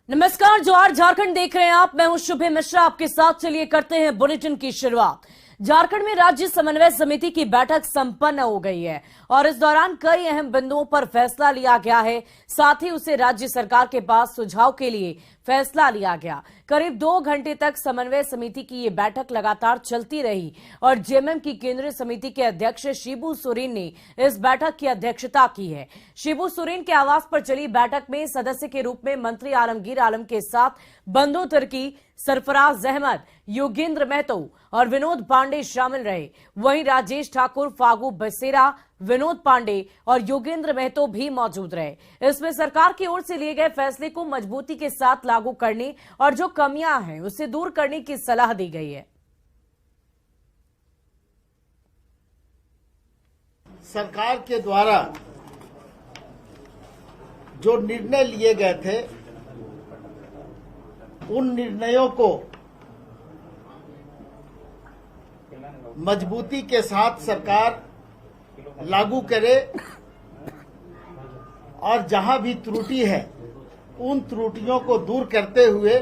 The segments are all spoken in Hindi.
नमस्कार, जोहार झारखंड देख रहे हैं आप। मैं हूं शुभे मिश्रा आपके साथ। चलिए करते हैं बुलेटिन की शुरुआत। झारखंड में राज्य समन्वय समिति की बैठक संपन्न हो गई है और इस दौरान कई अहम बिंदुओं पर फैसला लिया गया है। साथ ही उसे राज्य सरकार के पास सुझाव के लिए फैसला लिया गया। करीब 2 घंटे तक समन्वय समिति की ये बैठक लगातार चलती रही और जेएमएम की केंद्रीय समिति के अध्यक्ष शिबू सोरेन ने इस बैठक की अध्यक्षता की है। शिबू सोरेन के आवास पर चली बैठक में सदस्य के रूप में मंत्री आलमगीर आलम के साथ बंधु तुर्की, सरफराज अहमद, योगेंद्र महतो और विनोद पांडे शामिल रहे। वहीं राजेश ठाकुर, फागू बसेरा, विनोद पांडे और योगेंद्र महतो भी मौजूद रहे। इसमें सरकार की ओर से लिए गए फैसले को मजबूती के साथ लागू करने और जो कमियां हैं उसे दूर करने की सलाह दी गई है। सरकार के द्वारा जो निर्णय लिए गए थे उन निर्णयों को मजबूती के साथ सरकार लागू करे और जहां भी त्रुटि है उन त्रुटियों को दूर करते हुए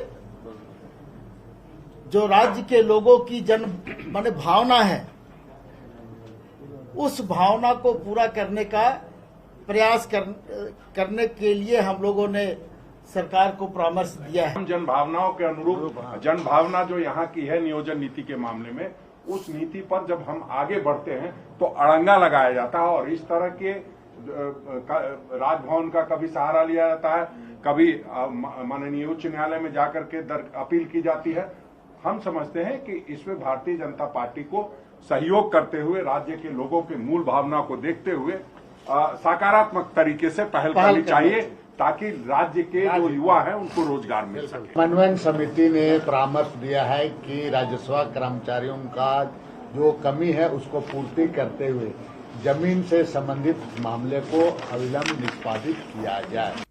जो राज्य के लोगों की माने भावना है उस भावना को पूरा करने का प्रयास करने के लिए हम लोगों ने सरकार को परामर्श दिया है। हम जन भावनाओं के अनुरूप जन भावना जो यहाँ की है नियोजन नीति के मामले में, उस नीति पर जब हम आगे बढ़ते हैं तो अड़ंगा लगाया जाता है और इस तरह के राजभवन का कभी सहारा लिया जाता है, कभी माननीय उच्च न्यायालय में जाकर के अपील की जाती है। हम समझते हैं कि इसमें भारतीय जनता पार्टी को सहयोग करते हुए राज्य के लोगों के मूल भावना को देखते हुए सकारात्मक तरीके से पहल करनी चाहिए ताकि राज्य के जो युवा हैं उनको रोजगार मिल सके। समन्वय समिति ने परामर्श दिया है कि राजस्व कर्मचारियों का जो कमी है उसको पूर्ति करते हुए जमीन से संबंधित मामले को अविलंब निष्पादित किया जाए।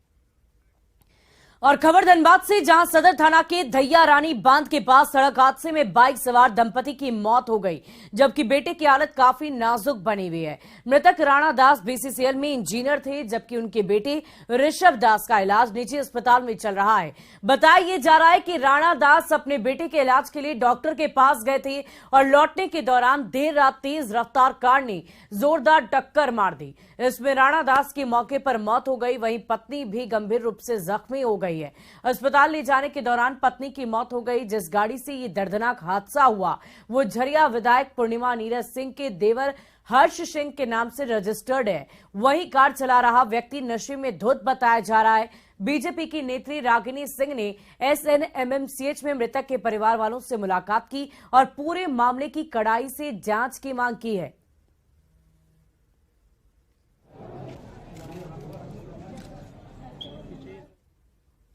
और खबर धनबाद से, जहां सदर थाना के धैया रानी बांध के पास सड़क हादसे में बाइक सवार दंपति की मौत हो गई, जबकि बेटे की हालत काफी नाजुक बनी हुई है। मृतक राणा दास बीसीसीएल में इंजीनियर थे, जबकि उनके बेटे ऋषभ दास का इलाज निजी अस्पताल में चल रहा है। बताया जा रहा है कि राणा दास अपने बेटे के इलाज के लिए डॉक्टर के पास गए थे और लौटने के दौरान देर रात तेज रफ्तार कार ने जोरदार टक्कर मार दी। इसमें राणा दास की मौके पर मौत हो गई, वहीं पत्नी भी गंभीर रूप से जख्मी हो गई है। अस्पताल ले जाने के दौरान पत्नी की मौत हो गई। जिस गाड़ी से ये दर्दनाक हादसा हुआ वो झरिया विधायक पूर्णिमा नीरज सिंह के देवर हर्ष सिंह के नाम से रजिस्टर्ड है। वहीं कार चला रहा व्यक्ति नशे में धुत बताया जा रहा है। बीजेपी की नेत्री रागिनी सिंह ने एसएनएमएमसीएच में मृतक के परिवार वालों से मुलाकात की और पूरे मामले की कड़ाई से जांच की मांग की है।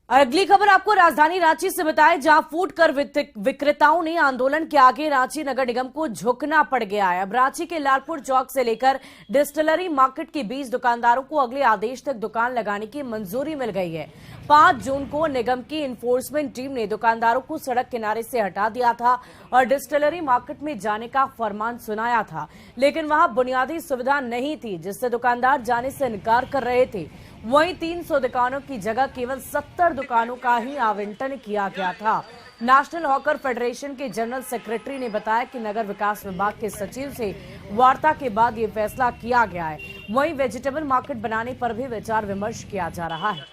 और अगली खबर आपको राजधानी रांची से बताएं, जहां फूड कर विक्रेताओं ने आंदोलन के आगे रांची नगर निगम को झुकना पड़ गया है। अब रांची के लालपुर चौक से लेकर डिस्टिलरी मार्केट के बीच दुकानदारों को अगले आदेश तक दुकान लगाने की मंजूरी मिल गई है। 5 जून को निगम की इन्फोर्समेंट टीम ने दुकानदारों को सड़क किनारे से हटा दिया था और डिस्टिलरी मार्केट में जाने का फरमान सुनाया था, लेकिन वहां बुनियादी सुविधा नहीं थी, जिससे दुकानदार जाने से इनकार कर रहे थे। वहीं 300 दुकानों की जगह केवल 70 दुकानों का ही आवंटन किया गया था। नेशनल हॉकर फेडरेशन के जनरल सेक्रेटरी ने बताया कि नगर विकास विभाग के सचिव से वार्ता के बाद ये फैसला किया गया है। वहीं वेजिटेबल मार्केट बनाने पर भी विचार विमर्श किया जा रहा है।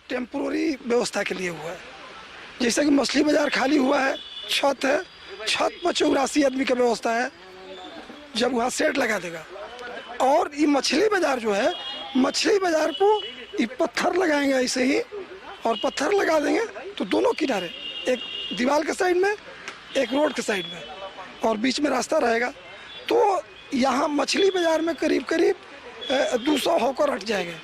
टेम्पोररी व्यवस्था के लिए हुआ है, जैसे कि मछली बाजार खाली हुआ है, छत है, छत पर 84 आदमी का व्यवस्था है। जब वहाँ सेट लगा देगा और ये मछली बाजार जो है, मछली बाजार को ये पत्थर लगाएंगे ऐसे ही, और पत्थर लगा देंगे तो दोनों किनारे, एक दीवार के साइड में, एक रोड के साइड में, और बीच में रास्ता रहेगा। तो यहाँ मछली बाजार में करीब करीब 200 होकर हट जाएंगे,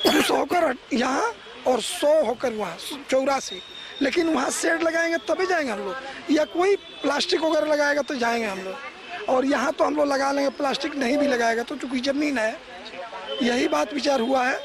200 होकर यहाँ और 100 होकर वहाँ 84। लेकिन वहाँ सेट लगाएंगे तभी जाएंगे हम लोग, या कोई प्लास्टिक वगैरह लगाएगा तो जाएंगे हम लोग। और यहाँ तो हम लोग लगा लेंगे, प्लास्टिक नहीं भी लगाएगा तो चूंकि जमीन है, यही बात विचार हुआ है।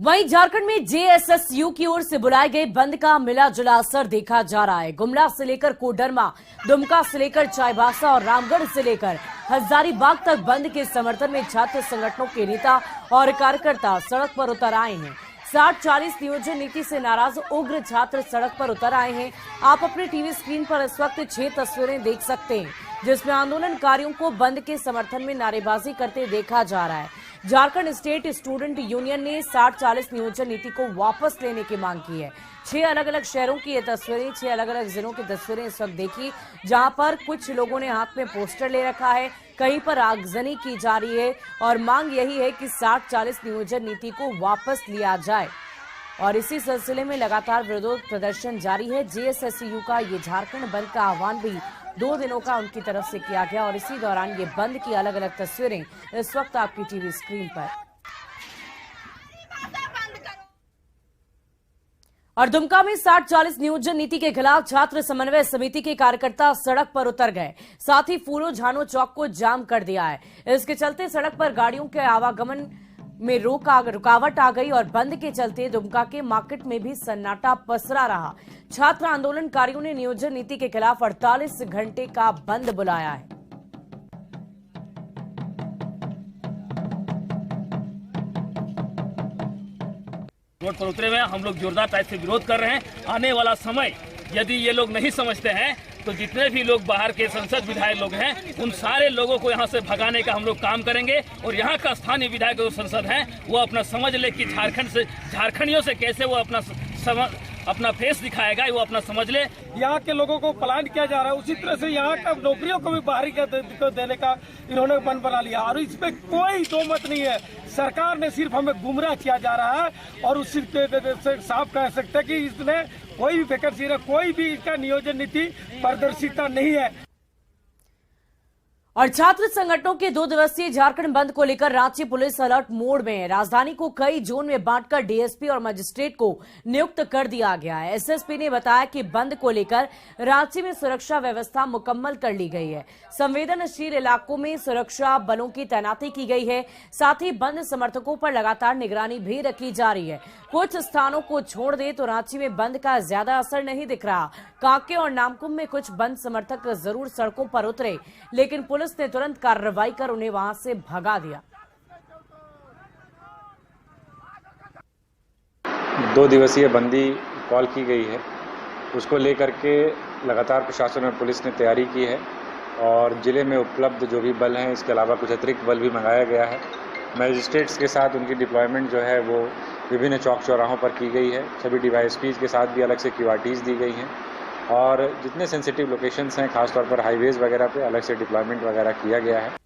वहीं झारखंड में जेएसएसयू की ओर से बुलाए गए बंद का मिला जुला असर देखा जा रहा है। गुमला से लेकर कोडरमा, दुमका से लेकर चाईबासा और रामगढ़ से लेकर हजारीबाग तक बंद के समर्थन में छात्र संगठनों के नेता और कार्यकर्ता सड़क पर उतर आए हैं। 60-40 नियोजन नीति से नाराज उग्र छात्र सड़क पर उतर आए हैं। आप अपने टीवी स्क्रीन पर इस वक्त 6 तस्वीरें देख सकते हैं, जिसमें आंदोलनकारियों को बंद के समर्थन में नारेबाजी करते देखा जा रहा है। झारखंड स्टेट स्टूडेंट यूनियन ने 60-40 नियोजन नीति को वापस लेने की मांग की है। 6 अलग अलग शहरों की ये तस्वीरें, 6 अलग अलग जिलों की तस्वीरें इस वक्त देखी, जहां पर कुछ लोगों ने हाथ में पोस्टर ले रखा है, कहीं पर आगजनी की जा रही है और मांग यही है कि 60-40 नियोजन नीति को वापस लिया जाए। और इसी सिलसिले में लगातार विरोध प्रदर्शन जारी है। जेएसएसयू का ये झारखंड बंद का आह्वान भी 2 दिनों का उनकी तरफ से किया गया और इसी दौरान ये बंद की अलग अलग तस्वीरें इस वक्त आपकी टीवी स्क्रीन पर। और दुमका में 60-40 नियोजन नीति के खिलाफ छात्र समन्वय समिति के कार्यकर्ता सड़क पर उतर गए, साथ ही फूलो झानो चौक को जाम कर दिया है। इसके चलते सड़क पर गाड़ियों के आवागमन में रुकावट आ गई और बंद के चलते दुमका के मार्केट में भी सन्नाटा पसरा रहा। छात्र आंदोलनकारियों ने नियोजन नीति के खिलाफ 48 घंटे का बंद बुलाया है। रोड पर उतरे हुए हैं, हम लोग जोरदार टाइप से विरोध कर रहे हैं। आने वाला समय यदि ये लोग नहीं समझते हैं तो जितने भी लोग बाहर के संसद विधायक लोग हैं उन सारे लोगों को यहाँ से भगाने का हम लोग काम करेंगे। और यहाँ का स्थानीय विधायक जो संसद हैं वो अपना समझ ले कि झारखंडियों से कैसे वो अपना फेस दिखाएगा, वो अपना समझ ले। यहाँ के लोगों को पलायन किया जा रहा है, उसी तरह से यहाँ का नौकरियों को भी बाहरी को देने का इन्होंने बंद बना लिया और इस पे कोई दो मत नहीं है। सरकार ने सिर्फ हमें गुमराह किया जा रहा है और उसी से साफ कह सकते हैं कि इसमें कोई भी वैकेंसी है, कोई भी इसका नियोजन नीति पारदर्शिता नहीं है। और छात्र संगठनों के 2 दिवसीय झारखंड बंद को लेकर रांची पुलिस अलर्ट मोड में है। राजधानी को कई जोन में बांटकर डीएसपी और मजिस्ट्रेट को नियुक्त कर दिया गया है। एसएसपी ने बताया कि बंद को लेकर रांची में सुरक्षा व्यवस्था मुकम्मल कर ली गई है। संवेदनशील इलाकों में सुरक्षा बलों की तैनाती की गई है। साथ ही बंद समर्थकों पर लगातार निगरानी भी रखी जा रही है। कुछ स्थानों को छोड़ दे तो रांची में बंद का ज्यादा असर नहीं दिख रहा। कांके और नामकुम में कुछ बंद समर्थक जरूर सड़कों पर उतरे, लेकिन पुलिस ने तुरंत कार्रवाई कर उन्हें वहां से भगा दिया। 2 दिवसीय बंदी कॉल की गई है, उसको लेकर के लगातार प्रशासन और पुलिस ने तैयारी की है और जिले में उपलब्ध जो भी बल हैं, इसके अलावा कुछ अतिरिक्त बल भी मंगाया गया है। मैजिस्ट्रेट्स के साथ उनकी डिप्लॉयमेंट जो है वो विभिन्न चौक चौराहों पर की गई है। सभी डीवाईएसपीज के साथ भी अलग से क्यूआरटीज दी गई हैं और जितने सेंसिटिव लोकेशंस हैं, खासतौर पर हाईवेज वगैरह पे अलग से डिप्लॉयमेंट वगैरह किया गया है।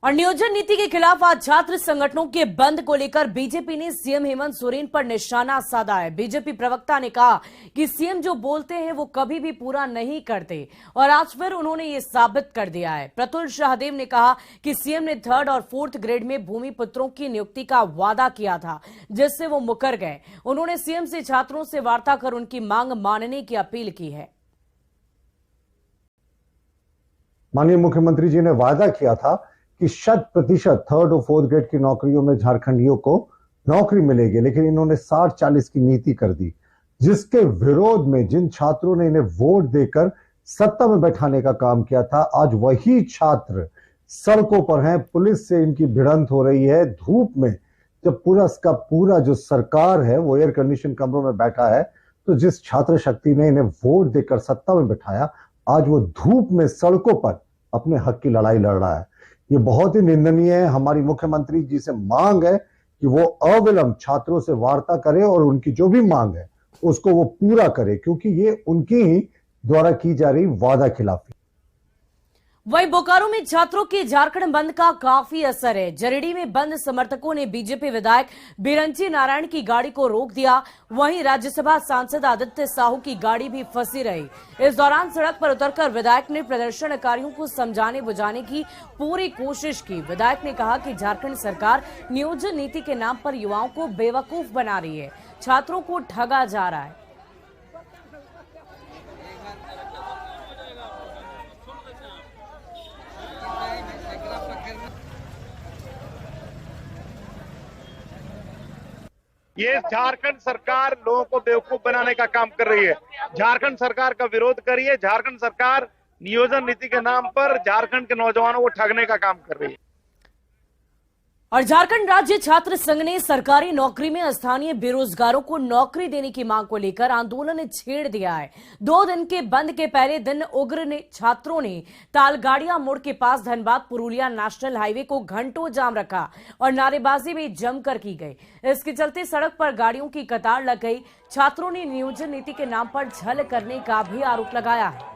और नियोजन नीति के खिलाफ आज छात्र संगठनों के बंद को लेकर बीजेपी ने सीएम हेमंत सोरेन पर निशाना साधा है। बीजेपी प्रवक्ता ने कहा कि सीएम जो बोलते हैं वो कभी भी पूरा नहीं करते और आज फिर उन्होंने ये साबित कर दिया है। प्रतुल शाहदेव ने कहा कि सीएम ने 3rd और 4th ग्रेड में भूमि पुत्रों की नियुक्ति का वादा किया था, जिससे वो मुकर गए। उन्होंने सीएम से छात्रों से वार्ता कर उनकी मांग मानने की अपील की है। माननीय मुख्यमंत्री जी ने वादा किया था कि 100% 3rd और 4th ग्रेड की नौकरियों में झारखंडियों को नौकरी मिलेगी, लेकिन इन्होंने 60-40 की नीति कर दी, जिसके विरोध में जिन छात्रों ने इन्हें वोट देकर सत्ता में बैठाने का काम किया था, आज वही छात्र सड़कों पर हैं। पुलिस से इनकी भिड़ंत हो रही है धूप में। जब पूरा जो सरकार है वो एयर कंडीशन कमरों में बैठा है, तो जिस छात्र शक्ति ने इन्हें वोट देकर सत्ता में बैठाया, आज वो धूप में सड़कों पर अपने हक की लड़ाई लड़ रहा है। ये बहुत ही निंदनीय है। हमारी मुख्यमंत्री जी से मांग है कि वो अविलंब छात्रों से वार्ता करे और उनकी जो भी मांग है उसको वो पूरा करे, क्योंकि ये उनकी ही द्वारा की जा रही वादा खिलाफी। वहीं बोकारो में छात्रों के झारखंड बंद का काफी असर है। जरीडी में बंद समर्थकों ने बीजेपी विधायक बिरंची नारायण की गाड़ी को रोक दिया। वहीं राज्यसभा सांसद आदित्य साहू की गाड़ी भी फंसी रही। इस दौरान सड़क पर उतरकर विधायक ने प्रदर्शनकारियों को समझाने बुझाने की पूरी कोशिश की। विधायक ने कहा कि झारखंड सरकार नियोजन नीति के नाम पर युवाओं को बेवकूफ बना रही है, छात्रों को ठगा जा रहा है। ये झारखंड सरकार लोगों को बेवकूफ बनाने का काम कर रही है। झारखंड सरकार का विरोध करिए। झारखंड सरकार नियोजन नीति के नाम पर झारखंड के नौजवानों को ठगने का काम कर रही है। और झारखंड राज्य छात्र संघ ने सरकारी नौकरी में स्थानीय बेरोजगारों को नौकरी देने की मांग को लेकर आंदोलन छेड़ दिया है। 2 दिन के बंद के पहले दिन उग्र ने छात्रों ने तालगाड़िया मोड़ के पास धनबाद पुरुलिया नेशनल हाईवे को घंटों जाम रखा और नारेबाजी भी जमकर की गई। इसके चलते सड़क पर गाड़ियों की कतार लग गई। छात्रों ने नियोजन नीति के नाम पर छल करने का भी आरोप लगाया है।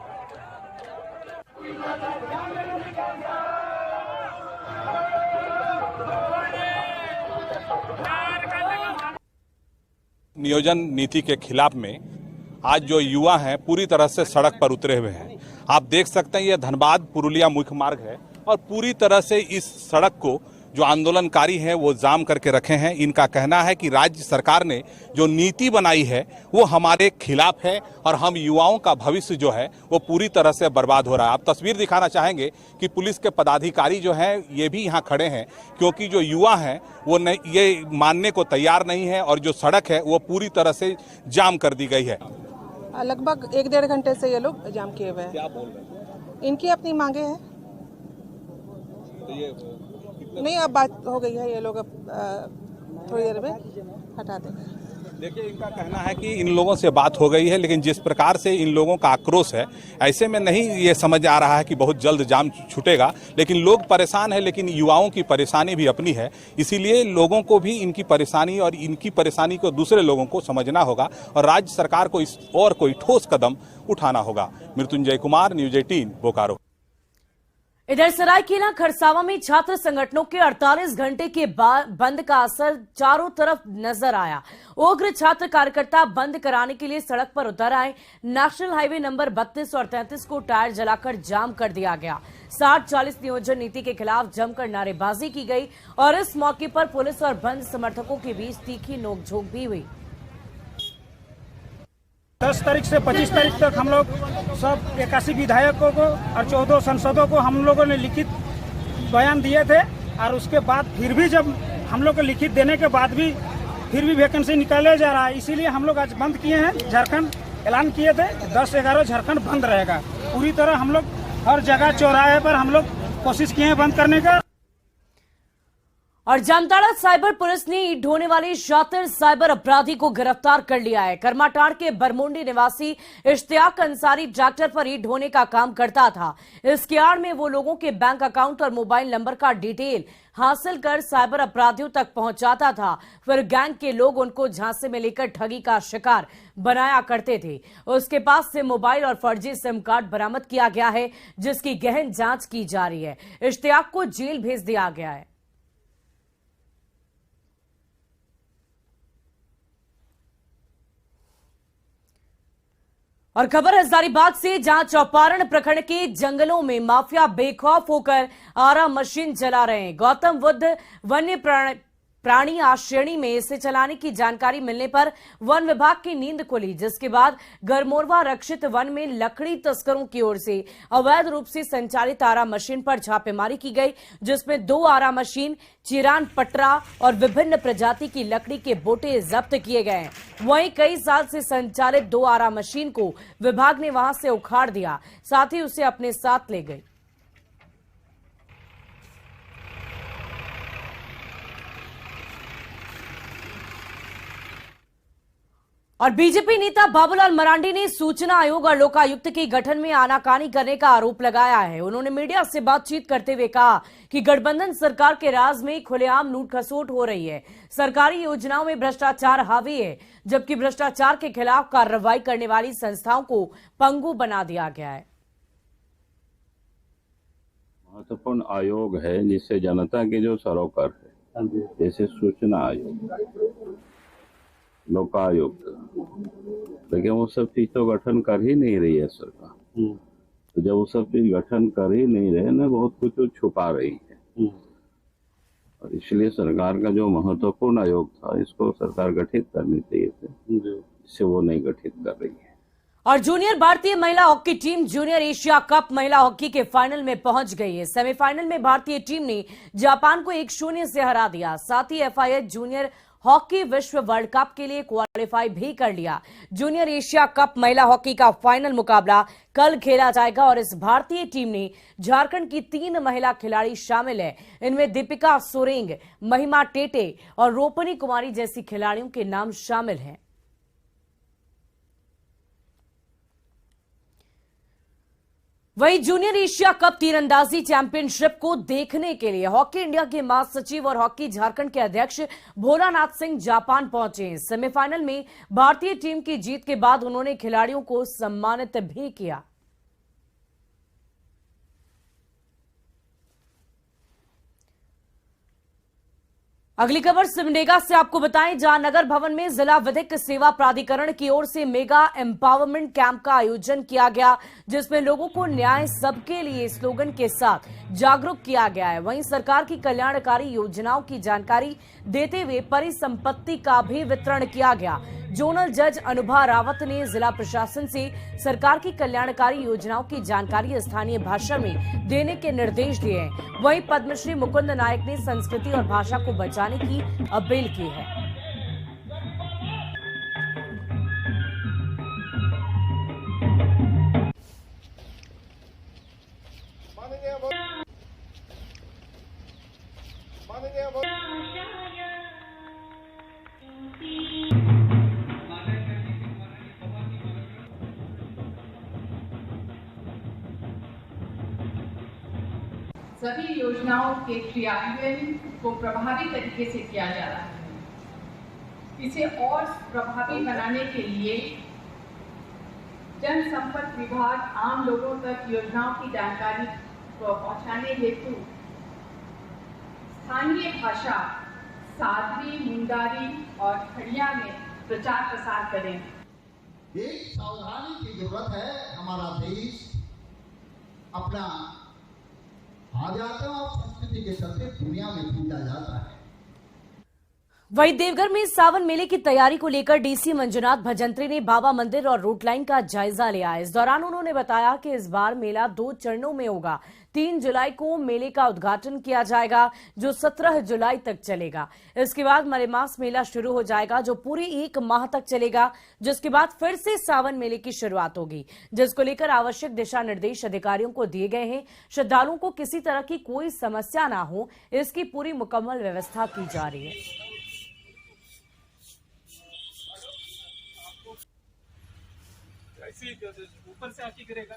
नियोजन नीति के खिलाफ में आज जो युवा हैं पूरी तरह से सड़क पर उतरे हुए हैं। आप देख सकते हैं ये धनबाद पुरुलिया मुख्य मार्ग है और पूरी तरह से इस सड़क को जो आंदोलनकारी हैं वो जाम करके रखे हैं। इनका कहना है कि राज्य सरकार ने जो नीति बनाई है वो हमारे खिलाफ है और हम युवाओं का भविष्य जो है वो पूरी तरह से बर्बाद हो रहा है। आप तस्वीर दिखाना चाहेंगे कि पुलिस के पदाधिकारी जो हैं ये भी यहाँ खड़े हैं, क्योंकि जो युवा हैं वो ये मानने को तैयार नहीं है और जो सड़क है वो पूरी तरह से जाम कर दी गई है। लगभग 1-1.5 घंटे से ये लोग जाम किए हुए हैं। क्या बोल रहे हैं? इनकी अपनी मांगे हैं। नहीं, अब बात हो गई है, ये लोग अब थोड़ी देर में हटा देंगे। देखिए, इनका कहना है कि इन लोगों से बात हो गई है, लेकिन जिस प्रकार से इन लोगों का आक्रोश है ऐसे में नहीं ये समझ आ रहा है कि बहुत जल्द जाम छूटेगा। लेकिन लोग परेशान है, लेकिन युवाओं की परेशानी भी अपनी है, इसीलिए लोगों को भी इनकी परेशानी और इनकी परेशानी को दूसरे लोगों को समझना होगा और राज्य सरकार को इस और कोई ठोस कदम उठाना होगा। मृत्युंजय कुमार, न्यूज 18, बोकारो। इधर सरायकेला खरसावां में छात्र संगठनों के 48 घंटे के बंद का असर चारों तरफ नजर आया। उग्र छात्र कार्यकर्ता बंद कराने के लिए सड़क पर उतर आए। नेशनल हाईवे नंबर 32 और 33 को टायर जलाकर जाम कर दिया गया। 60-40 नियोजन नीति के खिलाफ जमकर नारेबाजी की गई और इस मौके पर पुलिस और बंद समर्थकों के बीच तीखी नोकझोंक भी हुई। 10 तारीख से 25 तारीख तक हम लोग सब 81 विधायकों को और 14 सांसदों को हम लोगों ने लिखित बयान दिए थे और उसके बाद फिर भी जब हम लोग को लिखित देने के बाद भी फिर भी वैकेंसी निकाले जा रहा है, इसीलिए हम लोग आज बंद किए हैं। झारखंड ऐलान किए थे 10-11 झारखंड बंद रहेगा। पूरी तरह हम लोग हर जगह चौराहे पर हम लोग कोशिश किए हैं बंद करने का। और जामताड़ा साइबर पुलिस ने ईंट ढोने वाले शातिर साइबर अपराधी को गिरफ्तार कर लिया है। करमाटाड़ के बरमुंडी निवासी इश्तियाक अंसारी ट्रैक्टर पर ईंट ढोने का काम करता था। इसकी आड़ में वो लोगों के बैंक अकाउंट और मोबाइल नंबर का डिटेल हासिल कर साइबर अपराधियों तक पहुंचाता था। फिर गैंग के लोग उनको झांसे में लेकर ठगी का शिकार बनाया करते थे। उसके पास से मोबाइल और फर्जी सिम कार्ड बरामद किया गया है, जिसकी गहन जांच की जा रही है। इश्तियाक को जेल भेज दिया गया है। और खबर हजारीबाग से, जहां चौपारण प्रखंड के जंगलों में माफिया बेखौफ होकर आरा मशीन चला रहे हैं। गौतम बुद्ध वन्य प्राणी आश्रयणी में इसे चलाने की जानकारी मिलने पर वन विभाग की नींद खुली, जिसके बाद गरमोरवा रक्षित वन में लकड़ी तस्करों की ओर से अवैध रूप से संचालित आरा मशीन पर छापेमारी की गई, जिसमें 2 आरा मशीन, चिरान पटरा और विभिन्न प्रजाति की लकड़ी के बोटे जब्त किए गए हैं। वहीं कई साल से संचालित 2 आरा मशीन को विभाग ने वहां से उखाड़ दिया, साथ ही उसे अपने साथ ले गई। और बीजेपी नेता बाबूलाल मरांडी ने सूचना आयोग और लोकायुक्त के गठन में आनाकानी करने का आरोप लगाया है। उन्होंने मीडिया से बातचीत करते हुए कहा कि गठबंधन सरकार के राज में खुलेआम लूट खसोट हो रही है। सरकारी योजनाओं में भ्रष्टाचार हावी है, जबकि भ्रष्टाचार के खिलाफ कार्रवाई करने वाली संस्थाओं को पंगु बना दिया गया है। महत्वपूर्ण आयोग है जिससे जनता के जो सरोकार है, जैसे सूचना आयोग, लोकायुक्त, लेकिन वो सब चीज तो गठन कर ही नहीं रही है सरकार। तो जब वो सब चीज गठन कर ही नहीं रहे ना, बहुत कुछ वो छुपा रही है। और इसलिए सरकार का जो महत्वपूर्ण आयोग था, इसको सरकार गठित करनी चाहिए थी, इससे वो नहीं गठित कर रही है। और जूनियर भारतीय महिला hockey team junior Asia cup महिला हॉकी के फाइनल में पहुंच गई है। सेमीफाइनल में भारतीय टीम ने जापान को 1-0 से हरा दिया। साथ ही FIH जूनियर हॉकी विश्व वर्ल्ड कप के लिए क्वालिफाई भी कर लिया। जूनियर एशिया कप महिला हॉकी का फाइनल मुकाबला कल खेला जाएगा और इस भारतीय टीम में झारखंड की 3 महिला खिलाड़ी शामिल है। इनमें दीपिका सोरेंग, महिमा टेटे और रोपनी कुमारी जैसी खिलाड़ियों के नाम शामिल हैं। वहीं जूनियर एशिया कप तीरंदाजी चैंपियनशिप को देखने के लिए हॉकी इंडिया के महासचिव और हॉकी झारखंड के अध्यक्ष भोलानाथ सिंह जापान पहुंचे। सेमीफाइनल में भारतीय टीम की जीत के बाद उन्होंने खिलाड़ियों को सम्मानित भी किया। अगली खबर सिमडेगा से आपको बताएं, जहां नगर भवन में जिला विधिक सेवा प्राधिकरण की ओर से मेगा एम्पावरमेंट कैंप का आयोजन किया गया, जिसमें लोगों को न्याय सबके लिए स्लोगन के साथ जागरूक किया गया है। वहीं सरकार की कल्याणकारी योजनाओं की जानकारी देते हुए परिसंपत्ति का भी वितरण किया गया। जोनल जज अनुभा रावत ने जिला प्रशासन से सरकार की कल्याणकारी योजनाओं की जानकारी स्थानीय भाषा में देने के निर्देश दिए हैं। वहीं पद्मश्री मुकुंद नायक ने संस्कृति और भाषा को बचाने की अपील की है। सभी योजनाओं के क्रियान्वयन को प्रभावी तरीके से किया जा रहा है। इसे और प्रभावी बनाने के लिए जनसंपर्क विभाग आम लोगों तक योजनाओं की जानकारी को पहुंचाने हेतु स्थानीय भाषा सादरी, मुंडारी और खड़िया में प्रचार प्रसार करें। एक सावधानी की जरूरत है। हमारा देश अपना आध्यात्म और संस्कृति के चलते दुनिया में पूजा जाता है। वहीं देवघर में सावन मेले की तैयारी को लेकर डीसी मंजुनाथ भजंत्री ने बाबा मंदिर और रूट लाइन का जायजा लिया। इस दौरान उन्होंने बताया कि इस बार मेला 2 चरणों में होगा। 3 जुलाई को मेले का उद्घाटन किया जाएगा, जो 17 जुलाई तक चलेगा। इसके बाद मलेमास मेला शुरू हो जाएगा, जो पूरे 1 माह तक चलेगा, जिसके बाद फिर से सावन मेले की शुरुआत होगी, जिसको लेकर आवश्यक दिशा निर्देश अधिकारियों को दिए गए हैं। श्रद्धालुओं को किसी तरह की कोई समस्या ना हो, इसकी पूरी मुकम्मल व्यवस्था की जा रही है। ऊपर से आके गिरेगा।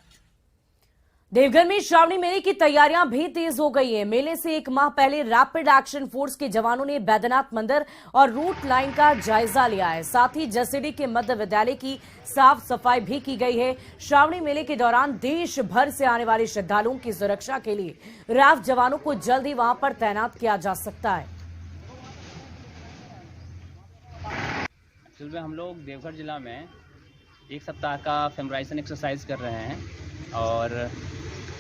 देवघर में श्रावणी मेले की तैयारियां भी तेज हो गई हैं। मेले से 1 माह पहले रैपिड एक्शन फोर्स के जवानों ने बैद्यनाथ मंदिर और रूट लाइन का जायजा लिया है। साथ ही जसीडी के मध्य विद्यालय की साफ सफाई भी की गई है। श्रावणी मेले के दौरान देश भर से आने वाले श्रद्धालुओं की सुरक्षा के लिए रैफ जवानों को जल्द ही वहां पर तैनात किया जा सकता है। एक्चुअल में हम लोग देवघर जिला में 1 सप्ताह का फेमराइजेशन एक्सरसाइज कर रहे हैं और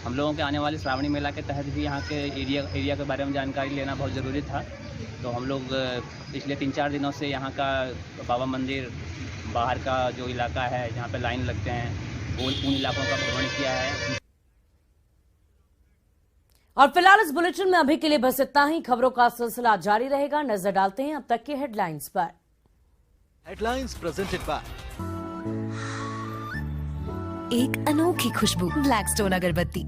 हम लोगों के आने वाले श्रावणी मेला के तहत भी यहाँ के एरिया के बारे में जानकारी लेना बहुत ज़रूरी था। तो हम लोग पिछले 3-4 दिनों से यहाँ का बाबा मंदिर, बाहर का जो इलाका है जहाँ पे लाइन लगते हैं, वो उन इलाकों का भ्रमण किया है। और फिलहाल इस बुलेटिन में अभी के लिए बस इतना ही। खबरों का सिलसिला जारी रहेगा। नजर डालते हैं अब तक की हेडलाइंस पर। हेडलाइंस प्रेजेंटेड बाय एक अनोखी खुशबू ब्लैकस्टोन अगरबत्ती।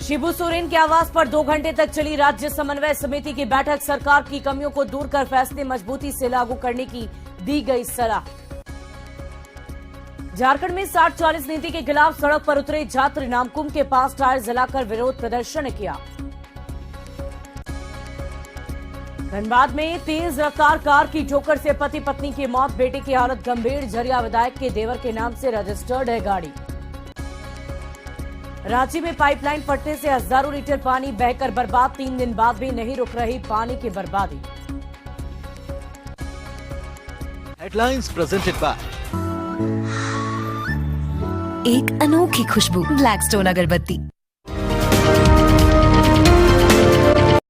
शिबू सोरेन के आवास पर 2 घंटे तक चली राज्य समन्वय समिति की बैठक। सरकार की कमियों को दूर कर फैसले मजबूती से लागू करने की दी गई सलाह। झारखंड में 60-40 नीति के खिलाफ सड़क पर उतरे छात्र। नामकुम के पास टायर जलाकर विरोध प्रदर्शन किया। धनबाद में तेज रफ्तार कार की ठोकर से पति पत्नी की मौत, बेटे की हालत गंभीर। झरिया विधायक के देवर के नाम से रजिस्टर्ड है गाड़ी। रांची में पाइपलाइन फटने से हजारों लीटर पानी बहकर बर्बाद। 3 दिन बाद भी नहीं रुक रही पानी की बर्बादी। हेडलाइंस प्रेजेंटेड बाय एक अनोखी खुशबू ब्लैकस्टोन अगरबत्ती।